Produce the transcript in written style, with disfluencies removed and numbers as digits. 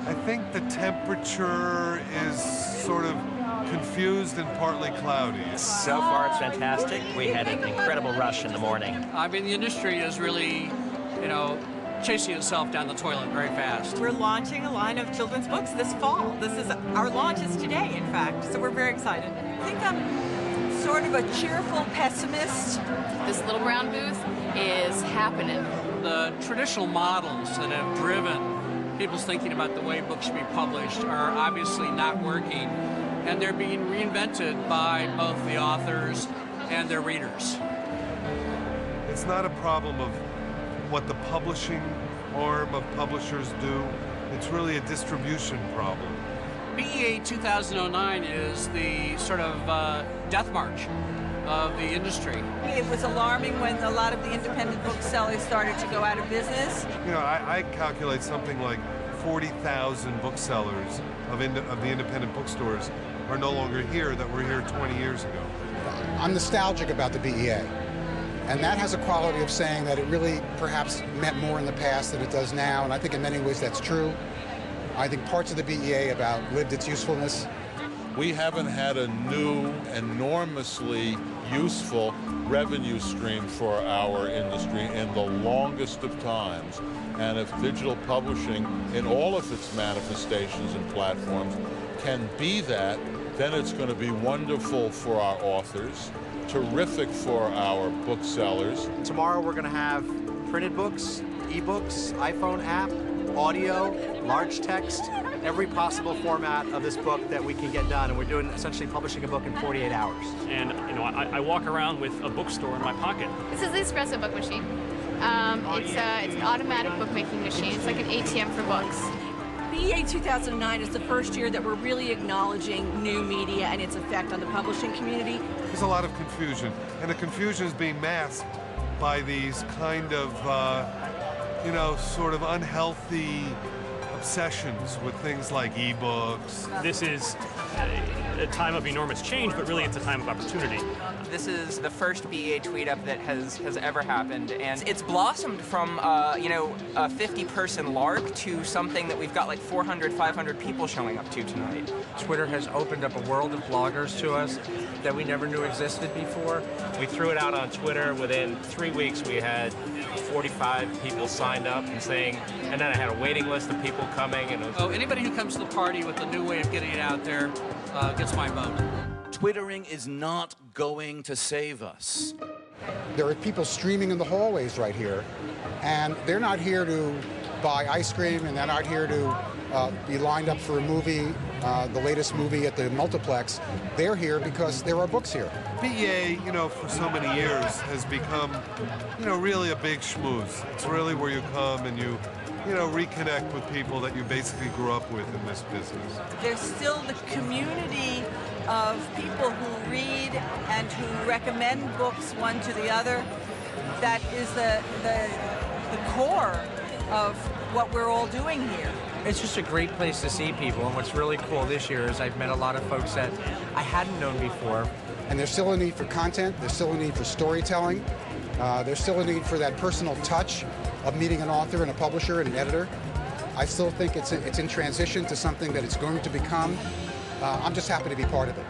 I think the temperature is sort of confused and partly cloudy. So far, it's fantastic. We had an incredible rush in the morning. I mean, the industry is really, chasing itself down the toilet very fast. We're launching a line of children's books this fall. Our launch is today, in fact, so we're very excited. I think I'm sort of a cheerful pessimist. This little brown booth is happening. The traditional models that have driven people's thinking about the way books should be published are obviously not working, and they're being reinvented by both the authors and their readers. It's not a problem of what the publishing arm of publishers do. It's really a distribution problem. BEA 2009 is the sort of death march of the industry. It was alarming when a lot of the independent booksellers started to go out of business. I calculate something like 40,000 booksellers of the independent bookstores are no longer here that were here 20 years ago. I'm nostalgic about the BEA. And that has a quality of saying that it really perhaps meant more in the past than it does now, and I think in many ways that's true. I think parts of the BEA have outlived its usefulness. We haven't had a new, enormously useful revenue stream for our industry in the longest of times. And if digital publishing, in all of its manifestations and platforms, can be that, then it's going to be wonderful for our authors, terrific for our booksellers. Tomorrow we're going to have printed books, ebooks, iPhone app, audio, large text, every possible format of this book that we can get done, and we're doing essentially publishing a book in 48 hours. And I walk around with a bookstore in my pocket. This is the espresso book machine. It's an automatic bookmaking machine. It's like an ATM for books. BEA 2009 is the first year that we're really acknowledging new media and its effect on the publishing community. There's a lot of confusion, and the confusion is being masked by these kind of, sort of unhealthy obsessions with things like ebooks. This is a time of enormous change, but really it's a time of opportunity. This is the first BEA tweet up that has ever happened, and it's blossomed from a 50-person LARP to something that we've got like 400, 500 people showing up to tonight. Twitter has opened up a world of bloggers to us that we never knew existed before. We threw it out on Twitter. Within 3 weeks, we had 45 people signed up and saying, and then I had a waiting list of people coming. And it was... Anybody who comes to the party with a new way of getting it out there gets my vote. Twittering is not going to save us. There are people streaming in the hallways right here, and they're not here to buy ice cream, and they're not here to be lined up for a movie, the latest movie at the multiplex. They're here because there are books here. BEA, for so many years has become, really a big schmooze. It's really where you come and you reconnect with people that you basically grew up with in this business. There's still the community of people who read and who recommend books one to the other. That is the core of what we're all doing here. It's just a great place to see people, and what's really cool this year is I've met a lot of folks that I hadn't known before. And there's still a need for content, there's still a need for storytelling, there's still a need for that personal touch of meeting an author and a publisher and an editor. I still think it's in transition to something that it's going to become. I'm just happy to be part of it.